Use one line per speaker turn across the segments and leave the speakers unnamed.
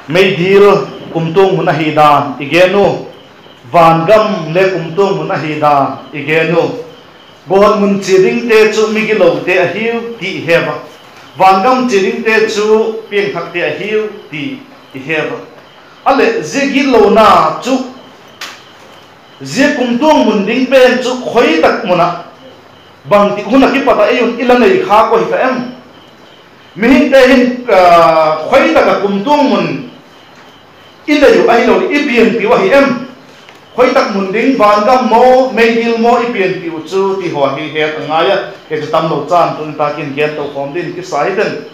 mấy deal cùng tung muốn hi đàn igenu van gam le cùng tung muốn hi đàn igenu gohan mun chiring te chu migilo te a hiu ti heva van gam chiring te chu pieng thak te a hiu ti heva ale zigilo na chu zi cùng tung mun ding pen chu khoi tak muna bang ti huna ki pata ayun ilangai kha ko hi ka em mihin te hin khoi tak cùng tung mun ilayu ai lo ipian ti wa hi em khoi tak mun ding van gam mo meidil mo ipian ti chu ti ho hi het angaya ke tam lo chan tun ta kin get to khom din ki sai den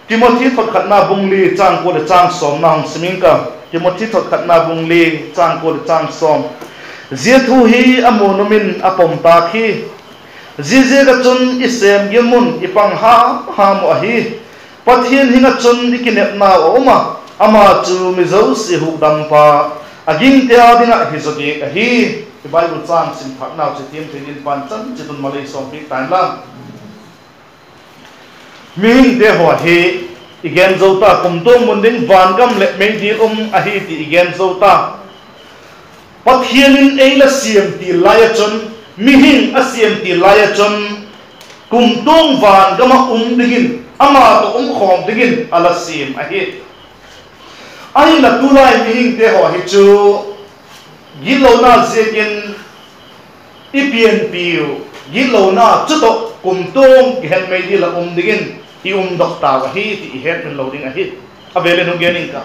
Timothy thot khatna bungli chang ko le chang som nang siming ka Timothy thot khatna bungli chang ko le chang som zia thu hi amonomin apom ta khi zia ga chun isem gemun ipang ha mo hi pathian hinga chun ikinep na oma ama chu mizo si hu dam pa aging te adinga hi zoki hi Bible chang sim thak naw chi tim thinin pan chan chitun malai som pi tan lam ming te ho hi igen zota kumtung munding van gam le mei di a hi ti igen zota pathianin eila siam ti laya chon mihing asiam ti laya chon kumtung van gama digin ama to khom digin ala sim a hi ai la tulai mihing te ho hi chu gilo na zekin ipian piu gilo na chuto kumtung gen mei di la digin i dok ta wa hi ti het men loading a hi avele no gening ka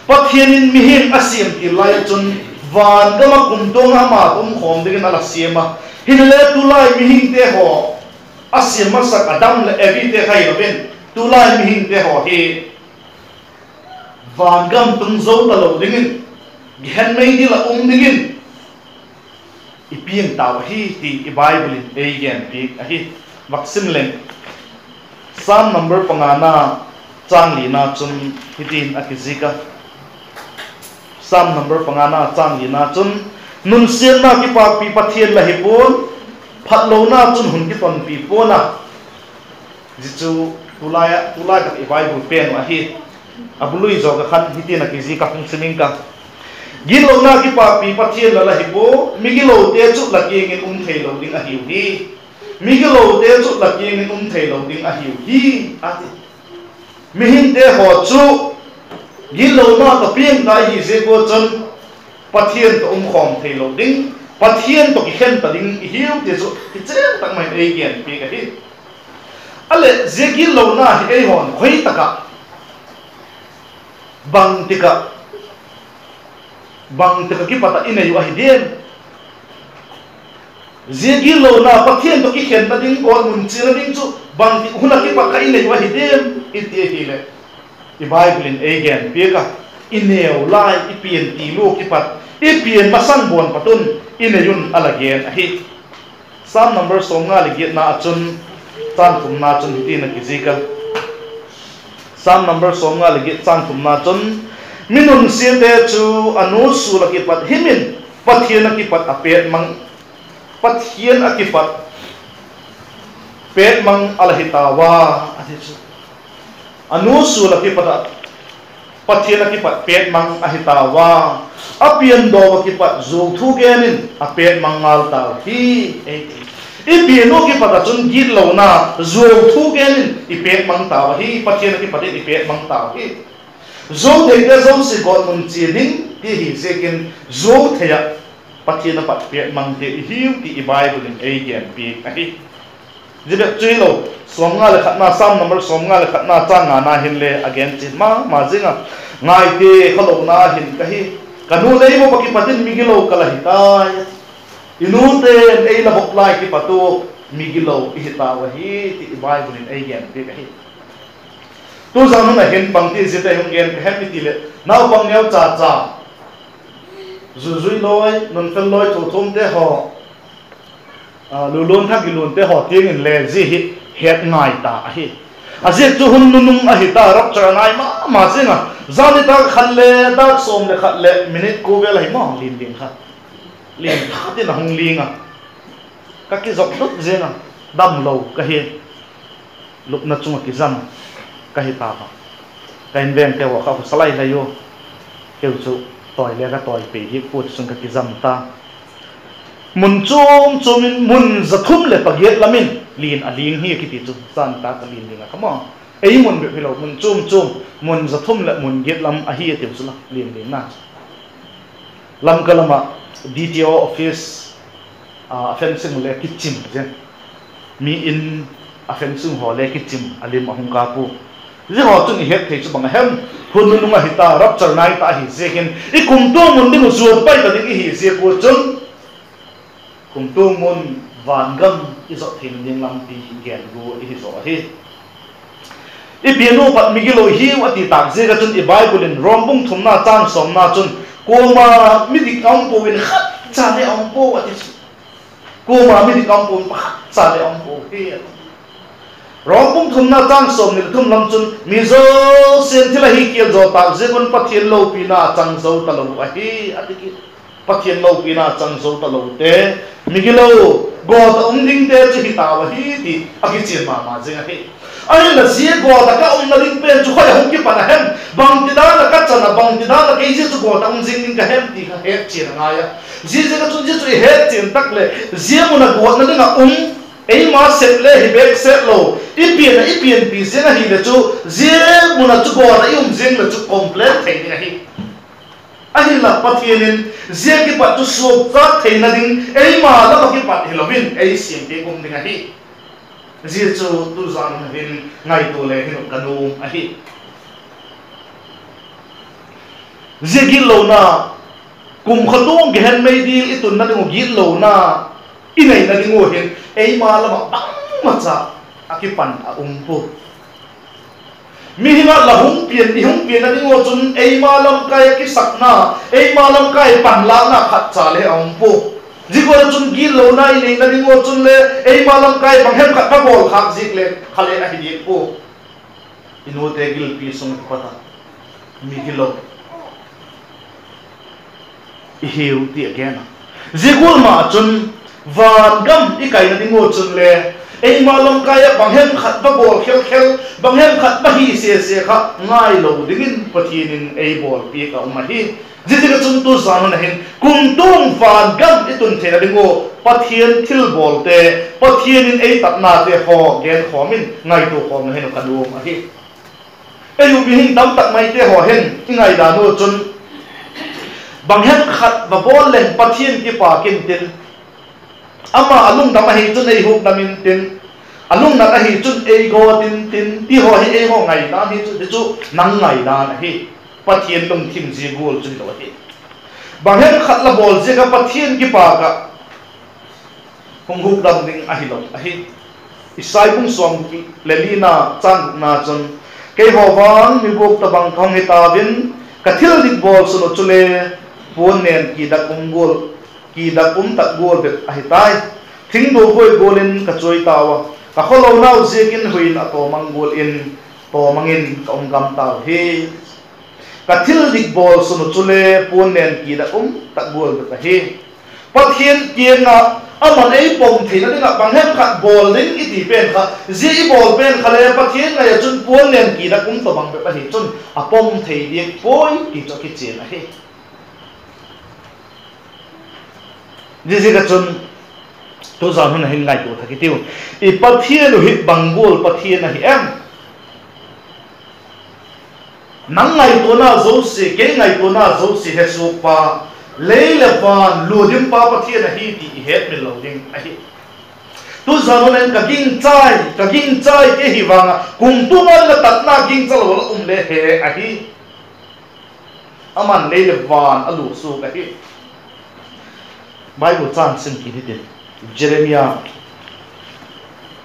pathianin mihing asiam ti lai chun van gama kumtung ama khom digin ala siama hinle tulai mihing te ho asiam sak adam le evi te khai ben tulai mihing te ho hi van gam tung zo ta lo dingin gen mei di la dingin ipiang ta wa hi ti i bible e gen pi a hi vaksim leng Psalm number pangana changli na chun hitin akizika Psalm number pangana changli na chun nun sian na ki pa pi pathian la hipon phatlo na chun hun ki ton pi pona jichu tulaya ka Bible pen a hi abului zo ka khan hitin akizika kung sining ka gilo na ki pa pi pathian la hipo migilo te chu la ki ngin thei lo ding a hiu hi migilo te chu la ki ngin thei lo ding a hiu hi ati mihin te ho chu gilo na to pian dai hi se ko chon pathian to khom thei lo ding pathian to ki khen ta ding hiu te chu ki chen tak mai ei gen pi ka hi ale ze gilo na hi ei hon khoi taka bang tika ki pata inayu a hi den Zigilo na pathian to ikhen ta ding kon mun chira ding chu bang ti huna ki pa kai le wa hidem itie hile I Bible in again peka ineu lai ipien ti lu ki pat ipien masang bon patun ineyun alagen hi Psalm number songa liget na achun tan tum na chun ti na kizika Psalm number songa liget tan tum na chun minun siete chu anu su la ki pat himin pathian ki pat apet mang pathian akipat pet mang alahitawa anu sula kipat pathian akipat pet mang ahitawa apian do kipat zul thu genin apet mang alta hi ipiano kipat chun git lo na zul thu genin ipet mang tawa hi pathian akipat ipet mang tawa hi zo de zo se gon mun chiding ti hi sekin zo thaya pathian pat pet mang te hiu ti Bible in again pi ahi jibe chuilo somnga le khatna Psalm number somnga le khatna changa na hin le again chin ma jinga ngai te khalo na hin kahi kanu lei mo paki patin migilo kala hitai inu te ei la bok lai ki patu migilo ihita wa hi ti Bible in again pi kahi tu zanu na hin pangti zite hung gen happy ti le naw pang neu cha cha zui loi non fel loi thu thum te ho lulun thak gilun te ho ting in le ji hi het ngai ta hi azet chu hun nunung a hi ta rok cha ngai ma zinga zani ta khalle da som le khalle minute ko vel hi ma lin ding kha lin kha te na hung linga ka ki zok dut zena dam lo ka hi lup na chunga ki zam ka hi ta cái veng cái hoa khâu salai này yo kêu chú tỏi le cái tỏi bị hiệp phụ xung cái dầm ta mun chôm in mun giật thum le pagiet lamin lin aling hi cái chú san ta cái lin đi come on ấy mun bị philo mun chôm mun giật thum le mun get lam a hi tiêu chú la lin đi na lam kalama DTO office fencing le kitchen je mi in fencing ho le kitchen alim ahung ka pu je ho chung het thei chu bang hem hun nu ma hita rap char nai ta hi zekin I kum to mun ding zuat pai ta ding hi ze ko chung kum to mun van gam I zo thin ding lam ti gen gu hi zo hi I piano pat migilo hi ati tak je ga chun I bible in rombung thumna chang som na chun koma mi dik ang po in khat cha le ang po ati koma mi dik ang po khat cha le ang po hi rompung thumna chang som ni thum lam chun mi zo sen thila hi kiel zo tak je gun pathian lo pina chang zo ta lo a hi ati ki pathian lo pina chang zo ta lo te mi gi lo go ta ding te chi ta wa hi ti a ki chen ma je hi ai la sia go ta ka na ding pen chu khoi hong ki pa na hem bang ti da la ka chana bang ti da la ke ji chu go ta jing ding ka hem ti ka he chen nga ya ji je ka chu ji chu he chen tak le ji mu na go na ding a ei ma set le hi bek set lo I pian pi se na hi le chu je mu na chu go na jing le chu complete thei ni hi a hi la pathianin je ki pa chu so ka thei na ding ei ma la ki pa hilovin ei sim te kum ding hi ji chu tu zan hin ngai to le hin kanu a hi je gi lo na kum khatong ge hen mai di I tun na ding gi lo na I nei na ding o hin ei ma la ma ma cha akipan a po mi hinga la hung pian na ding o chun ei ma lam kai ki sakna ei ma lam kai pan la na khat cha le po ji ko chun gi lo na I nei na ding o chun le ei ma lam kai bang hem khat ka bol khak zik le khale a hi di po ino te gil pi sung pata mi gi lo I hiu ti again ji gul ma chun van gam I kai na ding o chun le ei ma lam kai bang hem khat ba bol khel bang hem khat ba hi se kha ngai lo dingin pathianin ei bol pi ka ma hi ji ka chun tu zan na hin kum tung van gam I tun the na ding o pathian thil bol te pathianin ei tat na te ho gen khomin ngai tu khom na hin ka du ma hi ei u bi hin tam tak mai te ho hen ngai da no chun bang hem khat ba bol le pathian ki pa kin tin ama alung da ma hi chun ei huk na min tin alung na ka hi chun ei go tin ti ho hi ei ho ngai da hi chu nang ngai da na hi pathian lung thim ji gol chun lo hi bang hem khat la bol je ka pathian ki pa ka hung huk dam ding a hi lo a hi isai bung som ki lelina chan na chun ke ho wang mi bok ta bang thong hi ta bin ka thil dik bol su no chule pon nen ki da gol ki da tak gol bet a hi tai thing do hoi golin ka choi tawa ka kholo nau zekin huin ato mangol in to mangin ka gam taw he ka thil dik bol su no chule pon nen ki da tak gol bet he pathian kienga aman ei pom thina dinga bang hem khat bol ding I ti pen kha ji I bol pen khale pathian ngai chun pon nen ki da to bang bet hi chun a pom thei dik poi ki cho ki chen a he ji ka chun tu zan hun hin ngai tu thaki tiu I pathian hi bangol pathian hi em nang ngai to na zo se ke ngai to na zo se he su pa leile pan ludim pa pathian hi ti het mi lo ding a hi tu zan hun ka ging chai ke hi wanga kum tu ma la tat na ging chalo le he a hi aman leile van alu su ka hi Bible chan sin ki dit Jeremiah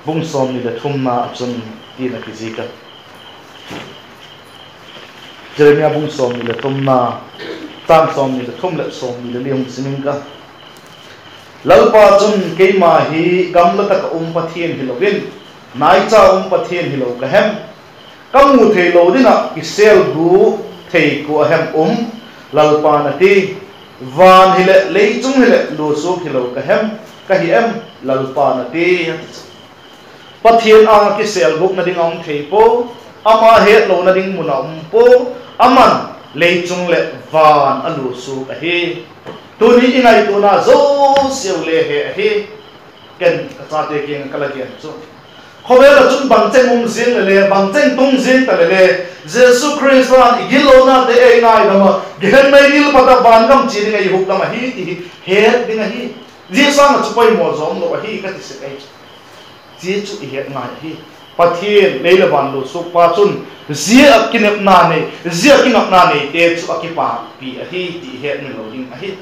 bung som ni le thumna chun ti na ki zika Jeremiah bung som ni le thumna tam som ni le thum le som ni le liam sining ka lalpa chun keima hi gamla tak pathian hi lovin nai cha pathian hi lo ka hem kamu thei lo dina ki sel gu thei ko hem lalpa na ti van hile leichung hile lo so hilo ka hem ka hi em lalpa na ti pathian ang ki sel guk na ding ang thei po ama het lo na ding muna po aman leichung le van alu su ka hi tuni ingai tu na zo siu le he hi ken ka te king kalagian chu khobe la chun bang cheng zin le bang cheng tung zin ta le Jesus Christ ran igilo na te ei nai dama gen mai nil pata ban gam chi ngai huk dama hi ti he ding hi ji sang chu pai mo zom lo hi ka ti se kai ji chu hi ngai hi pathian leila ban lo su pa chun zia kinap na nei zia kinap na nei te chu akipa pi hi ti he ni lo ding hi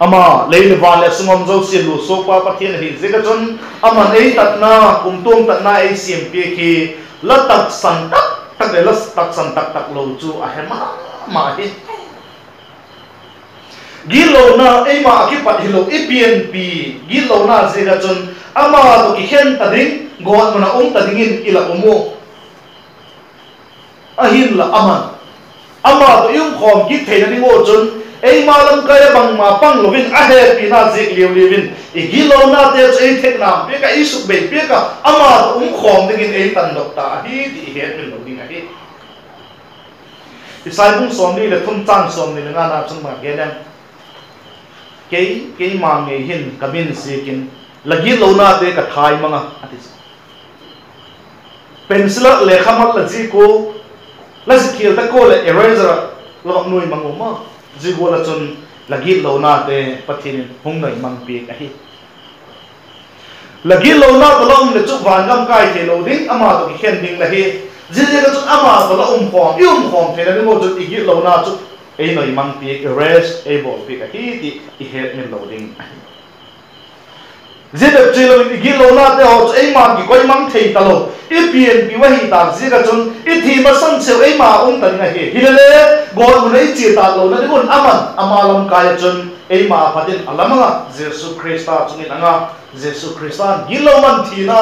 ama leila van le sungom zo si lu so pa pathian hi zega chun ama nei tat na kumtung tat na ei sim pi ki la tak san tak le la tak san tak lo chu a he ma hi gilo na ei ma ki pat hilo ipn pi gilo na zega chun ama to ki hen ta ding god mana ta dingin ila umo ahin la ama to yung khom ki theina ni ngo chun ei malam kaya bang ma pang lovin a he pi na zik liu livin e gilo na te ei thek nam pe ka isuk be pe ka ama to khom dingin ei tan dok ta hi ti he min lo ding a hi isai bung som ni le thum chang som ni nga na chung ma ge nem ke ma nge hin kabin sikin lagi lo na te ka thai manga ati pencil le khamal la ji ko la skill ta ko le eraser lo nui mangoma ji go la chun lagi lo na te pathin hung noi mang pi ka hi lagi lo na to lom le chu van gam kai the lo ding ama to ki khen ding la hi ji ka chun ama to la khom the la ngo chu igi lo na chu ei noi mang pi erase ei bol pi ka hi ti I het min lo ding zidap chilo gilo na te ho ei ma ki koi mang thei ta lo I pian pi wa hi ta ji ka chun I thi ma sang cheu ei ma ta nga hi hilele gol mu nei chi ta lo na gon ama lam ka ya chun ei ma phatin alamanga Jesus Christa chungin anga Jesus Christa gilo man thi na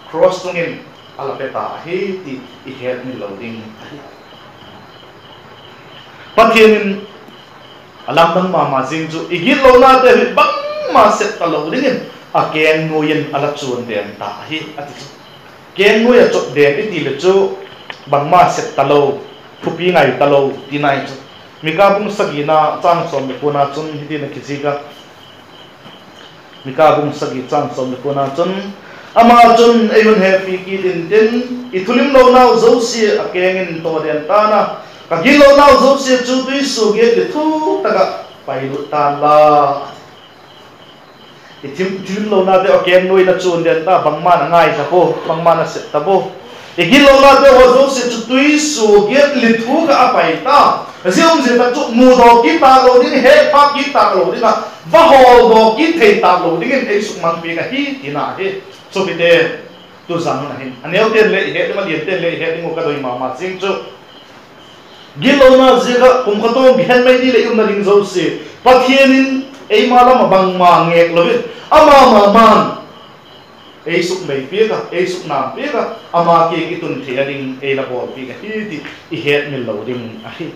cross tungin alapeta hi ti I het min lo ding pathian alam bang ma jing chu igilo na te bang ma set ta lo ding a ken nuyen ala chun den ta hi ati ken nuya chok den ti le chu bang ma set ta lo thupi ngai ta lo ti nai chu mika bung sagina chang som me puna chun hi na kijiga mika bung sagi chang som me puna chun ama chun even happy ki din ithulim lo na zo si a kengin to den ta na kagilo na zo si chu tui su ge le thu taka pai lu tan la itim lo na de oken noi na chun den ta bangma na ngai ta bo bangma na set ta bo igilo na de ho zo si chu tui su ge le thu ka pai ta zium je ta chu mu do ki ta lo din he pa ki ta lo din na va ho do ki thei ta lo din ei suk mang pi ka hi ti na he so bi de tu sang na hin anel ten le he de ma lien ten le he ding ka doi ma sing chu gilo na zega kum khato bihan mai ni le um na ring zo se pathianin ei mala ma bang ma ngek lovin ama ma man ei suk mai pe ka ei suk na pe ka ama ke ki tun the ding ei la bol pi ka hi ti I het mil lo ding a hi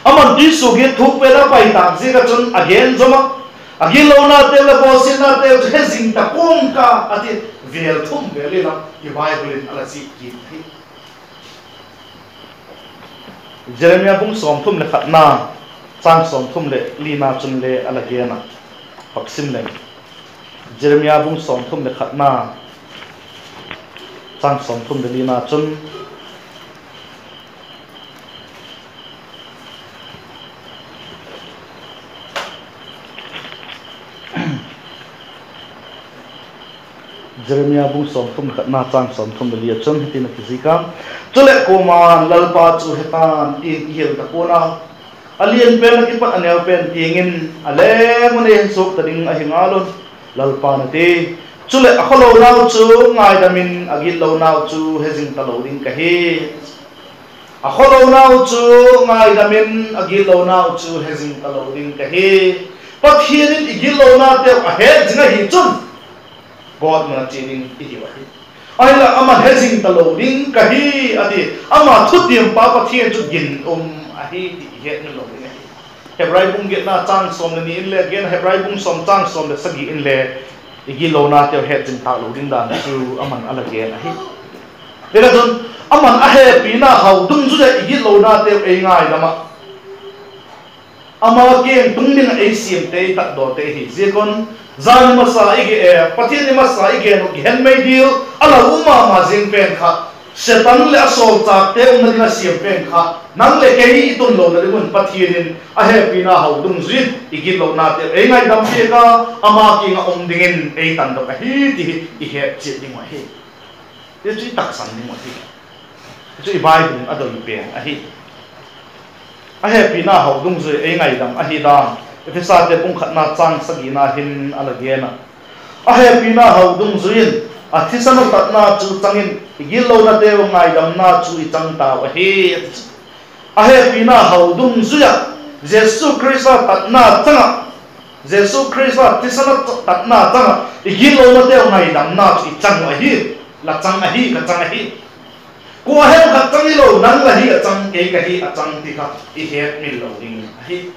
aman ti su ge thuk pe la pai ta zega chun again zoma agilo na te la bosin na te he zing ta kong ka ati vel thum ve la I bible in ala si ki Jeremiah bung som thum le khat na chang som thum le lina chun le alagiana paksim le Jeremiah bung som thum le khat na chang som thum le lina chun Jeremiah bung som thum khat na chang som thum le lia chun hitin kizika chule ko man lalpa chu hetan in hil ta kona alien pen ki pat anel pen tingin ale mone sok tading a hingalon lalpa na te chule akholo naw chu ngai damin agil lo naw chu hezing ta lo ding ka he akholo naw chu ngai damin agil lo naw chu hezing ta lo ding ka he pathianin igil lo na te a he jinga hi chun god mana chining I wa hi aila ama hezing ta lo ding ka hi adi ama thutim pa pathian chu gin a hi ti he ni lo ding Hebrai bung get na chang som ni in le gen Hebrai bung som chang som le sagi in le igi lona te he chin ta lo ding dan chu aman ala ge na hi ela don aman a he pina hau dung zu igi lona te e ngai lama ama ke tung ding e sim te ta do te hi je kon zan ma sa igi pathin ma sa igi no gen mai dil ala uma ma jing pen kha setan le asol ta te um na sim pen kha nang le ke hi tun lo na gun pathin a he pina hau dung zu igi lona te e ngai dam pe ka ama ki nga dingin e tan do ka hi ti i he chi ding wa hi te chi tak san ding wa hi chu Bible adol pe a hi a he pina hau dung zu e ngai dam a hi dam Efesa te pung khatna chang sagina hin alagena a he pina hau dung zu in a thisano tatna chu changin igil lo na te ngai dam na chu I chang ta wa hi a he pina hau dung zu ya Jesus Christ tatna changa Jesus Christ thisano tatna changa igil lo na te ngai dam na chu I chang wa hi la chang a hi ka chang a hi ko he ka chang lo nang la hi a chang ke ka hi a chang ti ka I he mi lo ding a hi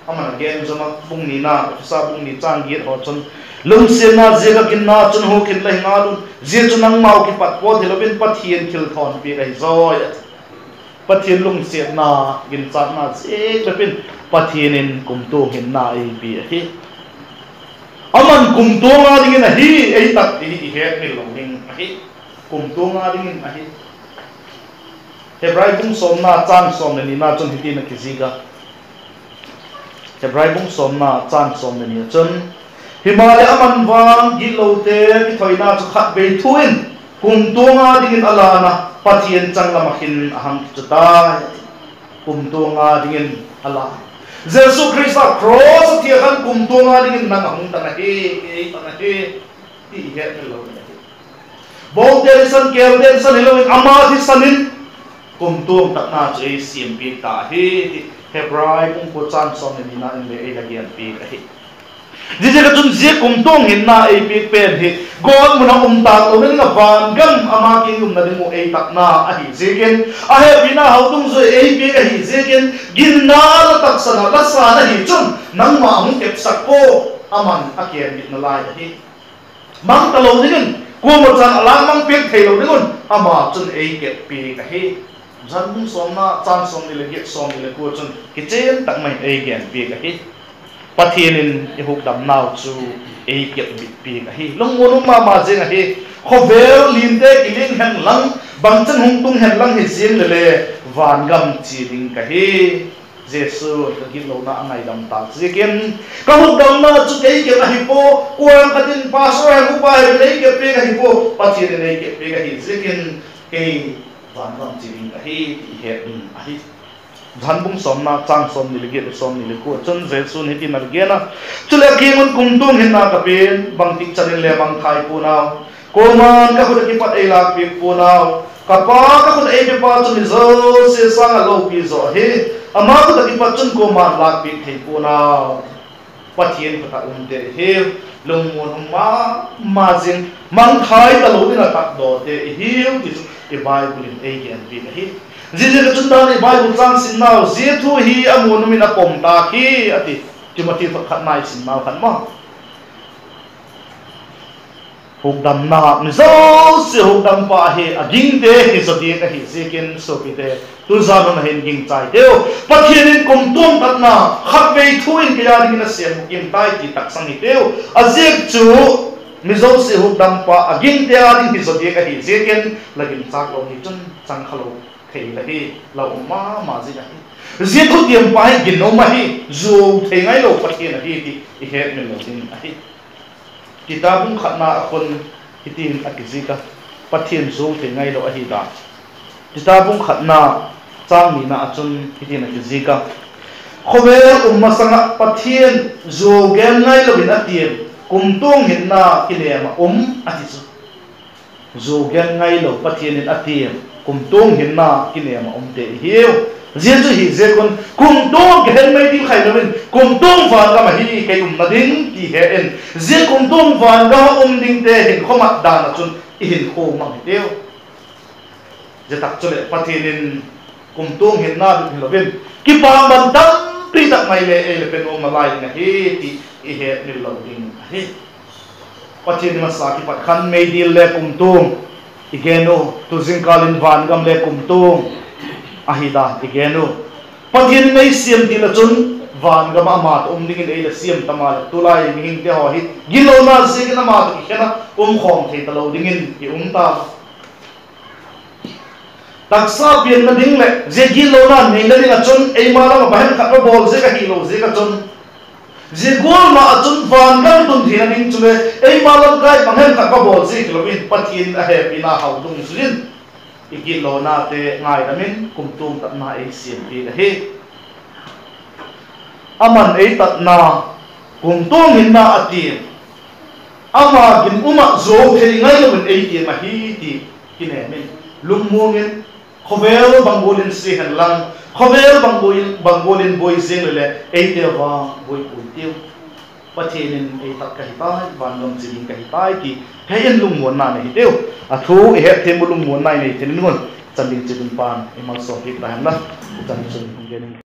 amana gen zama bung ni na sa bung ni chang gi ho chon lung se na je ga kin na chun ho kin lai nga lu je chun nang mau ki pat po thilo bin pathian khil thon pi gai zoi pathian lung se na gin chat na je ka pin pathian in kum to hin na ai pi hi aman kum to nga ding na hi ei tak hi he mi lo ding hi kum to nga ding a hi Hebrai bung som na chang som ni na chun hi na kiziga Hebrai bung som na chan som ni chun Himalaya aman wang gilote ki thoina chu khat be thuin kum tonga dingin alana pathian changlamakin ahang chuta kum tonga dingin ala Jesus Christ cross ti han kum tonga dingin nang hung ta he ti he lo bol derison kel derison helo ama thi sanin kum tong tak na che sim pi ta he Hebrai kung po chan som ni na in le ai lagian pi ka hi jije ka chun je kum tong hin na ai pi pen hi god mun ta lo na van gam ama ki na ding mo ai tak na a hi jegen a he bina hau tung zo ai pi ka hi jegen gin na la tak sana la sa na hi chun nang ma hung kep sak ko aman a kian bit na lai hi mang ta lo ding ko mo chan alang mang pek thei lo ding ama chun ai kep pi ka hi zan bung som na chan som ni le get som ni le ko chun ki chen tak mai ei gen pi ka hi pathian in I huk dam nau chu ei get bit pi ka hi long mo ma ma jeng a hi khovel lin te kiling hen lang bang chen hung tung hen lang hi jeng le van gam chi ding ka hi Jesu ka gi lo na angai dam ta jiken ka huk dam na chu ei get a hi po kuang ka tin pastor ha ku pa ei get pi ka hi po pathian in ei get pi ka hi jiken ei van gam chi ding ka hi he a hi dhan bung som na chang som ni le ge som ni le ko chon Jesu ni tin al ge na chule ki mun kum tung hin na ka pin bang tik chanin le bang thai pu naw ko man ka khut ki pat ei lak pi pu naw ka pa ka khut ei pi pa chun zo se sang a lo pi zo he ama ka ki pat chun ko man lak pi thei pu naw pathian ka ta te he lung mon ma jing mang thai ta lo dina tak do te hiu ti I Bible in A and B hi jije ka chun ta ni Bible chang sin naw je thu hi amun min a pom ta khi ati Timothy fa khat nai sin naw khan ma huk dam na ni zo se huk dam pa hi a ging te hi so ti ka hi jekin so pi te tu za no hen ging chai teo pathian in kom tom tat na khat ve thu in ke ya ding na sem kim tai ti tak sang hi teo a jek chu mizo se huk dam pa agin te ading hi zodi ka hi jeken lagin chak lo hi chun chang khalo thei la hi la ma ji na hi je thu tiam pa hi gin no ma hi zo thei ngai lo pathian na hi ti he me lo din a hi kitabun khatna khon hitin akizika pathian zo thei ngai lo a hi da kitabun khatna chang ni na achun hitin akizika khobe masanga pathian zo gen ngai lo bin atien kum tung hin na kilema ati chu zo gen ngai lo pathian in atiem kum tung hin na kilema te hiu je chu hi je kon kum tung gen mai ti khai lovin kum tung van ga ma hi kai na ding ti he en je kum tung van ga ding te hin khoma da na chun hin kho ma hi teu je tak chule pathian in kum tung hin na bi lovin ki pa man dang pri tak mai le ele pen om lai na hi ti I he ni lo ding hi pathin ma sa ki pat khan meidil le kumtung igeno tuzing kalin van gam le kumtung ahida igeno pathin nei siam ti la chun van gam ama dingin ei la siam tamal tulai mihing te ho hit gilona se na ma ki khena khom the talo dingin i ta taksa pian na ding le je gilona nei la ding a chun ei ma la ba hen khat bol je ka hilo je ka chun je gol ma chun van gam tun thina ding chule ei ma la kai bang hen khat bol je kilobin pathin a he pina hau dung suin igilona te ngai ramin kumtung tat na ei siam pi la he aman ei tat na kumtung hin na ati ama gin uma zo thei ngai lo ei ti ma hi ti kine min lungmungin khovel bangolin se han lang khovel bangolin boy zeng le ei te wa boy putiu pathenin ei tat ka hitai bandom jing ka hitai ki hein lungmon na nei teu athu e he themulung mon nai nei thenin ngon chanding chidun pan emal so hi ta han na chan chun